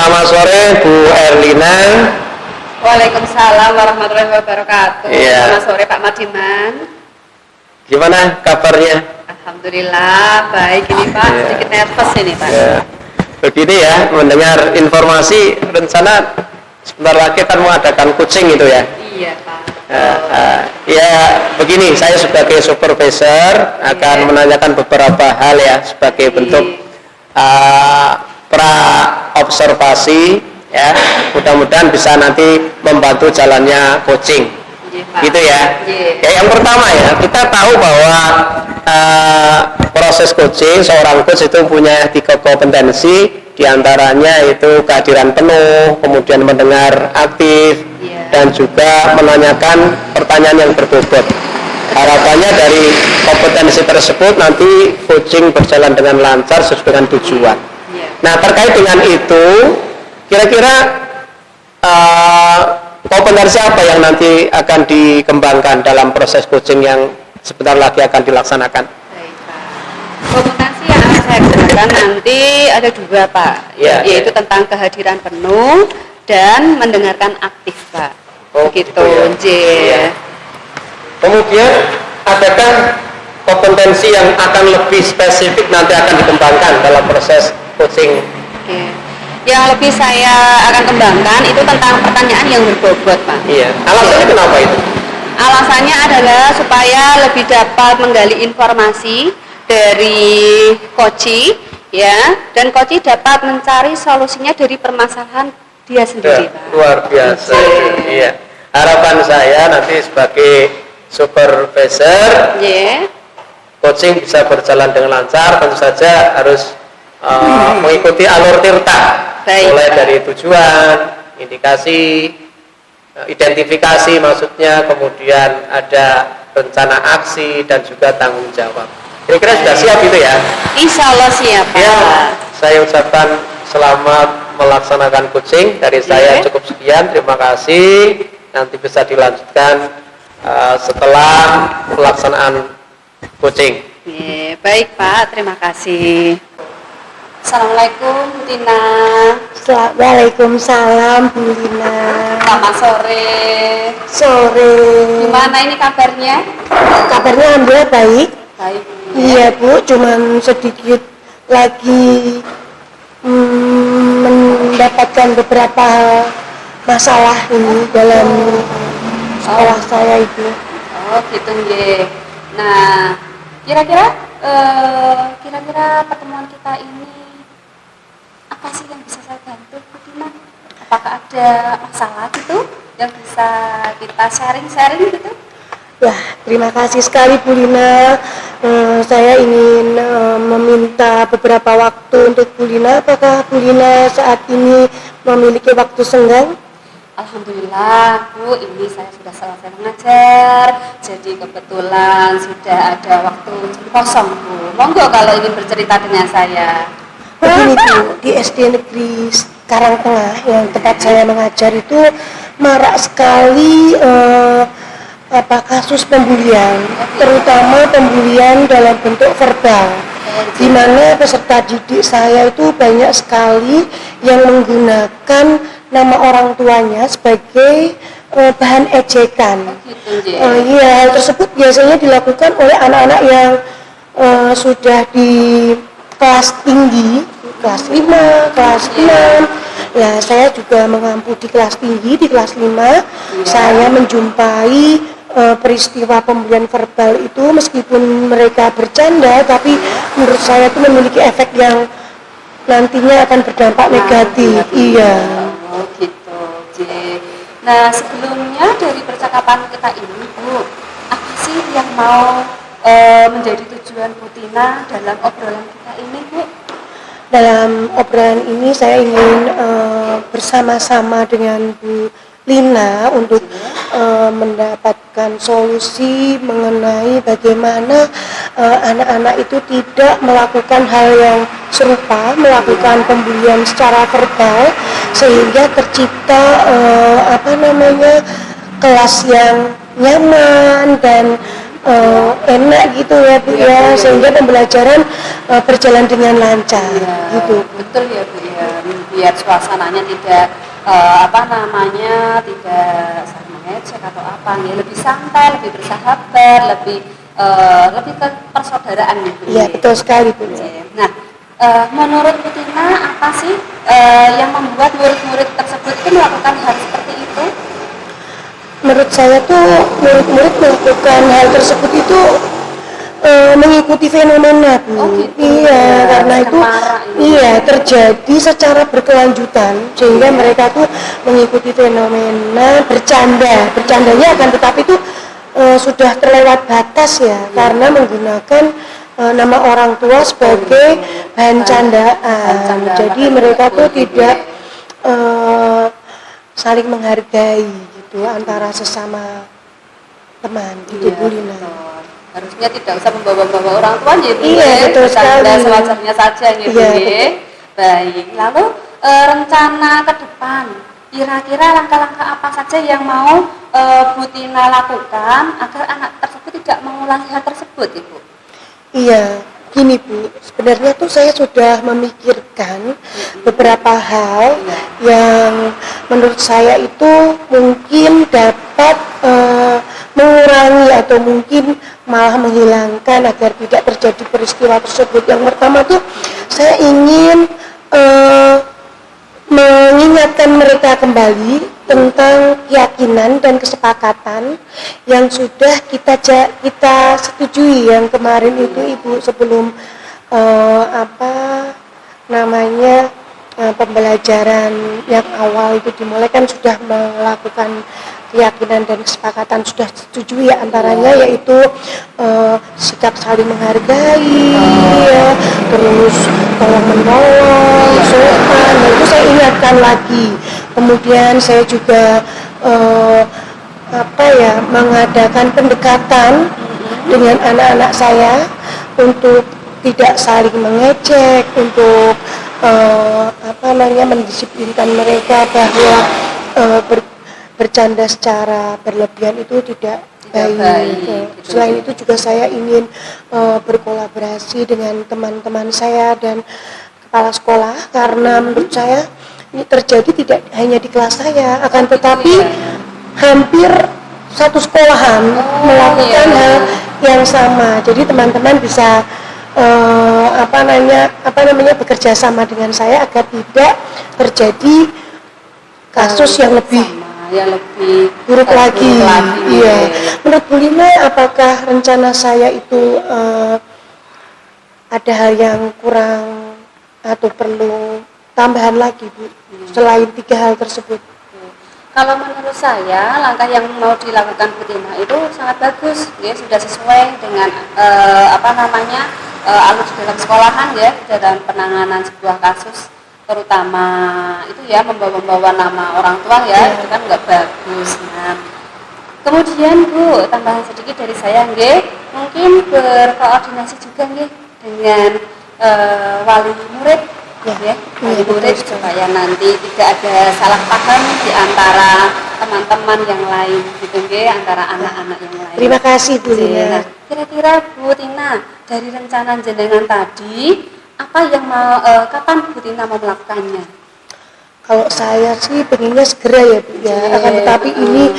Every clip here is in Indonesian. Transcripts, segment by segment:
Selamat sore Bu Erlina. Waalaikumsalam warahmatullahi wabarakatuh. Iya. Selamat sore Pak Madiman. Gimana kabarnya? Alhamdulillah baik ini Pak. Iya. Sedikit nervous ini Pak. Ya. Begini ya, mendengar informasi rencana sebentar lagi akan mengadakan kucing itu ya. Iya Pak. Ya begini, saya sebagai supervisor akan menanyakan beberapa hal ya sebagai bentuk pra observasi ya, mudah-mudahan bisa nanti membantu jalannya coaching. Iya, Pak. Gitu ya. Iya. Ya, yang pertama ya, kita tahu bahwa proses coaching, seorang coach itu punya 3 kompetensi, diantaranya itu kehadiran penuh, kemudian mendengar aktif, dan juga menanyakan pertanyaan yang berbobot. Harapannya dari kompetensi tersebut nanti coaching berjalan dengan lancar sesuai dengan tujuan. Nah, terkait dengan itu, kira-kira kompetensi apa yang nanti akan dikembangkan dalam proses coaching yang sebentar lagi akan dilaksanakan? Baik Pak. Kompetensi yang akan saya gunakan nanti ada 2 Pak, yaitu tentang kehadiran penuh dan mendengarkan aktif Pak. Begitu. Ya. Kemudian adakah kompetensi yang akan lebih spesifik nanti akan dikembangkan dalam proses coaching? Oke. Yang lebih saya akan kembangkan itu tentang pertanyaan yang berbobot Pak. Iya. Alasannya kenapa itu? Alasannya adalah supaya lebih dapat menggali informasi dari coach ya, dan coach dapat mencari solusinya dari permasalahan dia sendiri Pak. Luar biasa. Iya. Harapan saya nanti sebagai supervisor, coaching bisa berjalan dengan lancar. Tentu saja harus mengikuti alur tirta. Baik, mulai Pak. dari tujuan, indikasi, identifikasi maksudnya, kemudian ada rencana aksi dan juga tanggung jawab. Kira-kira sudah siap itu ya? Insya Allah siap Pak. Ya, saya ucapkan selamat melaksanakan coaching dari saya. Cukup sekian, terima kasih. Nanti bisa dilanjutkan setelah pelaksanaan coaching. Baik Pak, terima kasih. Assalamualaikum Bu Tina. Waalaikumsalam Bu Lina. Selamat sore. Sore. Gimana ini kabarnya? Kabarnya alhamdulillah baik. Baik. Iya Bu, cuman sedikit lagi mendapatkan beberapa masalah ini dalam sekolah saya itu. Oh gitu nggih. Nah, kira-kira pertemuan kita ini apa sih yang bisa saya bantu Bu Tina? Apakah ada masalah gitu yang bisa kita sharing gitu? Ya, terima kasih sekali Bu Lina. Saya ingin meminta beberapa waktu untuk Bu Lina. Apakah Bu Lina saat ini memiliki waktu senggang? Alhamdulillah Bu, ini saya sudah selesai mengajar, jadi kebetulan sudah ada waktu kosong Bu. Monggo kalau ingin bercerita dengan saya. Begini Bu, di SD Negeri Karangtengah yang tempat saya mengajar itu marak sekali kasus pembulian, terutama pembulian dalam bentuk verbal, di mana peserta didik saya itu banyak sekali yang menggunakan nama orang tuanya sebagai bahan ejekan. Iya, hal tersebut biasanya dilakukan oleh anak-anak yang sudah di kelas tinggi, kelas 5, kelas 6. Ya, saya juga mengampu di kelas tinggi, di kelas 5. Saya menjumpai peristiwa pembulian verbal itu, meskipun mereka bercanda, tapi menurut saya itu memiliki efek yang nantinya akan berdampak negatif. Iya. Oh gitu. Nah, sebelumnya dari percakapan kita ini Bu, apa sih yang mau menjadi tujuan Bu Tina dalam obrolan kita ini Bu? Dalam obrolan ini saya ingin bersama-sama dengan Bu Lina untuk mendapatkan solusi mengenai bagaimana anak-anak itu tidak melakukan hal yang serupa, melakukan pembulian secara verbal, sehingga tercipta kelas yang nyaman dan enak gitu ya Bu ya, sehingga pembelajaran berjalan dengan lancar gitu. Betul ya Bu ya, biar suasananya tidak tidak saling mengejek atau apa ya, lebih santai, lebih bersahabat, lebih ke persaudaraan gitu. Iya betul sekali Bu. Nah, menurut Bu Tina apa sih yang membuat murid-murid tersebut itu melakukan hal seperti itu? Menurut saya tuh murid-murid melakukan hal tersebut itu mengikuti fenomena Bu. Oh, gitu. Iya, karena itu ini. terjadi secara berkelanjutan sehingga mereka tuh mengikuti fenomena bercandanya akan tetapi itu sudah terlewat batas ya, karena menggunakan nama orang tua sebagai bahan candaan. Jadi mereka tuh tidak saling menghargai gitu antara sesama teman gitu Bu Lina. Harusnya tidak usah membawa-bawa orang tua gitu. Iya, betul sekali. Sewajarnya saja gitu. Baik. Lalu rencana ke depan, kira-kira langkah-langkah apa saja yang mau Bu Tina lakukan agar anak tersebut tidak mengulangi hal tersebut, Ibu? Iya, gini Bu, sebenarnya tuh saya sudah memikirkan beberapa hal yang menurut saya itu mungkin dapat mengurangi atau mungkin malah menghilangkan agar tidak terjadi peristiwa tersebut. Yang pertama tuh saya ingin mengingatkan mereka kembali tentang keyakinan dan kesepakatan yang sudah kita setujui yang kemarin itu Ibu sebelum pembelajaran yang awal itu dimulai kan sudah melakukan keyakinan dan kesepakatan sudah setuju ya, antaranya yaitu sikap saling menghargai ya, terus tolong menolong, sopan. Nah, itu saya ingatkan lagi. Kemudian saya juga mengadakan pendekatan dengan anak-anak saya untuk tidak saling mengejek, untuk mendisiplinkan mereka bahwa bercanda secara berlebihan itu tidak baik. Selain itu juga saya ingin berkolaborasi dengan teman-teman saya dan kepala sekolah, karena menurut saya ini terjadi tidak hanya di kelas saya, akan tetapi hampir satu sekolahan melakukan hal yang sama. Jadi teman-teman bisa bekerja sama dengan saya agar tidak terjadi kasus yang lebih buruk lagi. Iya. Menurut Bu Lina, apakah rencana saya itu ada hal yang kurang atau perlu tambahan lagi Bu, selain 3 hal tersebut? Kalau menurut saya langkah yang mau dilakukan Bu Tina itu sangat bagus, ya, sudah sesuai dengan alur dalam sekolahan ya, dalam penanganan sebuah kasus, terutama itu ya membawa nama orang tua ya, itu kan nggak bagus. Nah, kemudian Bu, tambahan sedikit dari saya, mungkin berkoordinasi juga dengan wali murid. Wali murid supaya nanti tidak ada salah paham di antara teman-teman yang lain gitu antara anak-anak yang lain. Terima kasih Bu Lina. Kira-kira Bu Tina, dari rencana jenengan tadi apa yang kapan Bu Tina mau melakukannya? Kalau saya sih pengennya segera ya Bu ya, akan tetapi ini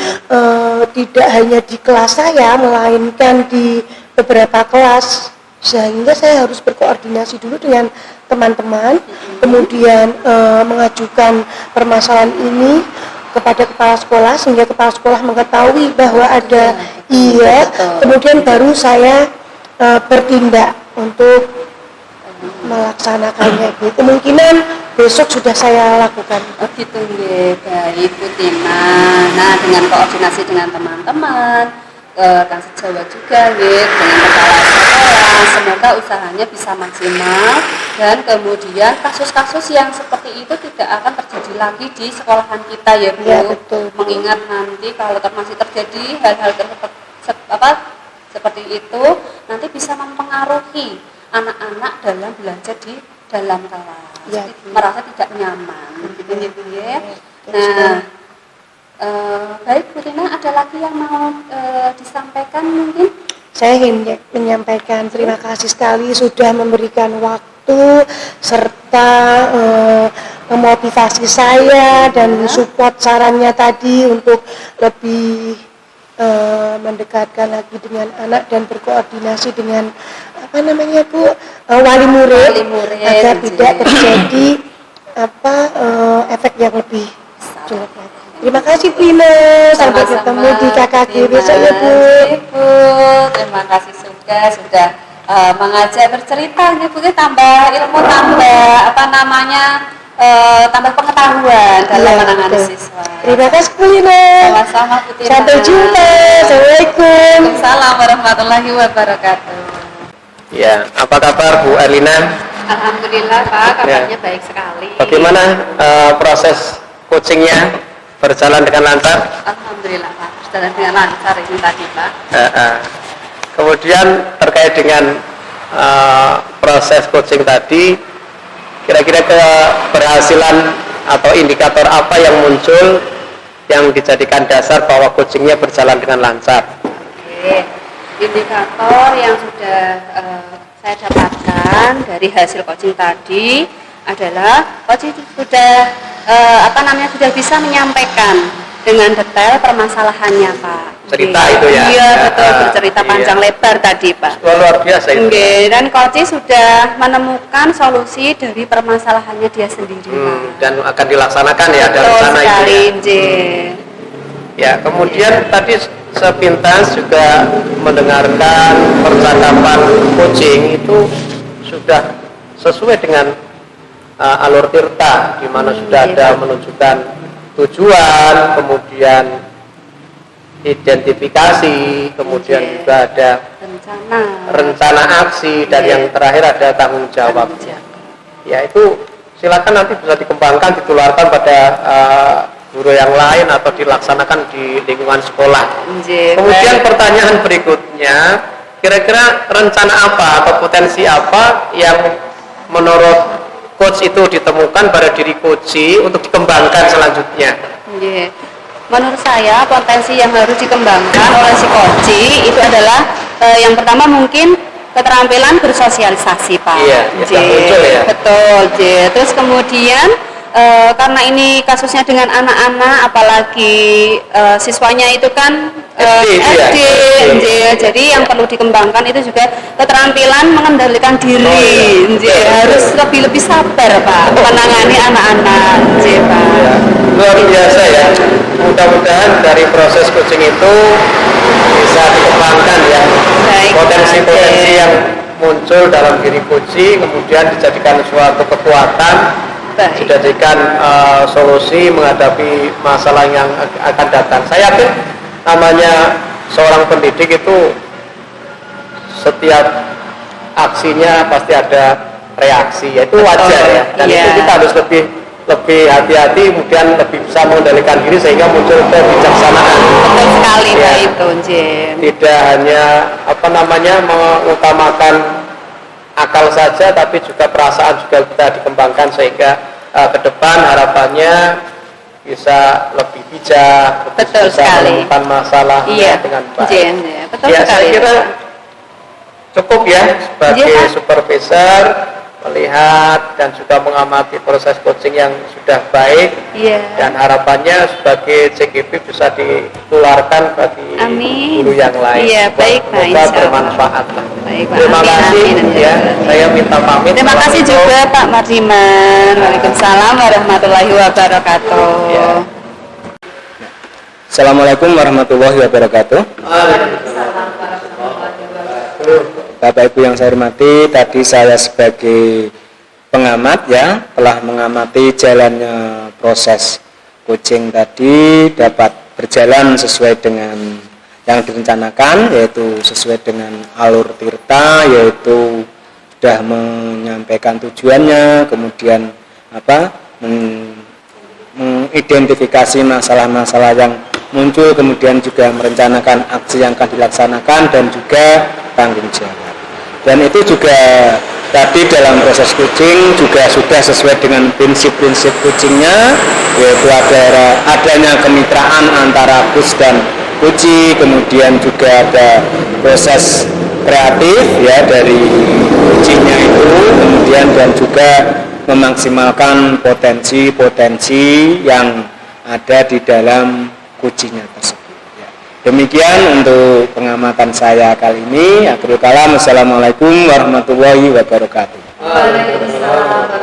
tidak hanya di kelas saya, melainkan di beberapa kelas, sehingga saya harus berkoordinasi dulu dengan teman-teman, kemudian mengajukan permasalahan ini kepada kepala sekolah sehingga kepala sekolah mengetahui bahwa ada kemudian baru saya bertindak untuk melaksanakannya. Kemungkinan besok sudah saya lakukan. Oh gitu baik Bu Tina. Nah, dengan koordinasi dengan teman-teman kan sejawat juga dengan kepala sekolah, semoga usahanya bisa maksimal dan kemudian kasus-kasus yang seperti itu tidak akan terjadi lagi di sekolahan kita ya Bu. Ya, betul. Mengingat nanti kalau masih terjadi hal-hal seperti itu nanti bisa mempengaruhi anak-anak dalam belajar di dalam kelas, ya, merasa tidak nyaman gitu ya. Nah, baik Bu Tina, ada lagi yang mau disampaikan mungkin? saya ingin menyampaikan terima kasih sekali sudah memberikan waktu serta memotivasi saya dan support sarannya tadi untuk lebih mendekatkan lagi dengan anak dan berkoordinasi dengan wali murid agar tidak terjadi efek yang lebih jelek. Terima kasih Bu Ina, sampai ketemu di KKG besok ya Bu. Terima kasih sudah mengajar bercerita nih Bu, tambah ilmu, tambah tambah pengetahuan dalam menangani siswa. Terima kasih Bu Ina. Sama-sama Bu Tina. Sampai jumpa. Assalamualaikum. Waalaikumsalam warahmatullahi wabarakatuh. Ya, apa kabar Bu Erlina? Alhamdulillah Pak, kabarnya baik sekali. Bagaimana proses coachingnya berjalan dengan lancar? Alhamdulillah Pak, berjalan dengan lancar ini tadi Pak. Kemudian terkait dengan proses coaching tadi, kira-kira keberhasilan atau indikator apa yang muncul yang dijadikan dasar bahwa coachingnya berjalan dengan lancar? Oke, indikator yang sudah saya dapatkan dari hasil coaching tadi adalah coaching sudah sudah bisa menyampaikan dengan detail permasalahannya Pak. Cerita itu ya? Iya betul, bercerita panjang lebar tadi Pak. Luar biasa itu. Dan coaching sudah menemukan solusi dari permasalahannya dia sendiri Pak. Dan akan dilaksanakan ya betul dari sana sekali, itu ya. Kemudian tadi sepintas juga mendengarkan percakapan coaching itu sudah sesuai dengan alur tirta, di mana sudah ada menunjukkan tujuan, kemudian identifikasi, kemudian juga ada rencana aksi, dan yang terakhir ada tanggung jawab. Ya itu silakan nanti bisa dikembangkan, ditularkan pada guru yang lain atau dilaksanakan di lingkungan sekolah. Kemudian pertanyaan berikutnya, kira-kira rencana apa atau potensi apa yang menurut coach itu ditemukan pada diri coach untuk dikembangkan selanjutnya? Menurut saya potensi yang harus dikembangkan oleh si coach itu adalah yang pertama mungkin keterampilan bersosialisasi Pak. Iya, muncul ya. Betul, terus kemudian karena ini kasusnya dengan anak-anak, apalagi siswanya itu kan SD, jadi yang perlu dikembangkan itu juga keterampilan mengendalikan diri, harus lebih sabar Pak menangani anak-anak, Pak. Ya, luar biasa ya. Mudah-mudahan dari proses coaching itu bisa dikembangkan ya, potensi-potensi yang muncul dalam diri coaching, kemudian dijadikan suatu kekuatan, dijadikan solusi menghadapi masalah yang akan datang. Saya yakin namanya seorang pendidik itu setiap aksinya pasti ada reaksi, ya itu wajar ya, dan itu kita harus lebih hati-hati, kemudian lebih bisa mengendalikan diri sehingga muncul kebijaksanaan. Betul sekali ya. Itu tidak hanya mengutamakan akal saja, tapi juga perasaan juga kita dikembangkan sehingga ke depan harapannya bisa lebih bijak, bisa menemukan masalah dengan baik. Betul ya, sekali. Saya kira cukup ya sebagai supervisor melihat dan juga mengamati proses coaching yang sudah baik, dan harapannya sebagai CGP bisa ditularkan bagi guru yang lain. Semoga bermanfaat. Terima kasih ya. Saya minta pamit. Terima kasih juga Pak Mardiman. Waalaikumsalam warahmatullahi wabarakatuh. Assalamualaikum warahmatullahi wabarakatuh. Bapak Ibu yang saya hormati, tadi saya sebagai pengamat ya telah mengamati jalannya proses coaching tadi, dapat berjalan sesuai dengan yang direncanakan, yaitu sesuai dengan alur tirta, yaitu sudah menyampaikan tujuannya, kemudian mengidentifikasi masalah-masalah yang muncul, kemudian juga merencanakan aksi yang akan dilaksanakan dan juga tanggung jawab. Dan itu juga tadi dalam proses coaching juga sudah sesuai dengan prinsip-prinsip coachingnya, yaitu adanya kemitraan antara coach dan uji, kemudian juga ada proses kreatif ya dari ujinya itu, kemudian dan juga memaksimalkan potensi-potensi yang ada di dalam kucinya tersebut. Ya. Demikian untuk pengamatan saya kali ini. Akhirul kalam. Assalamualaikum warahmatullahi wabarakatuh. Waalaikumsalam.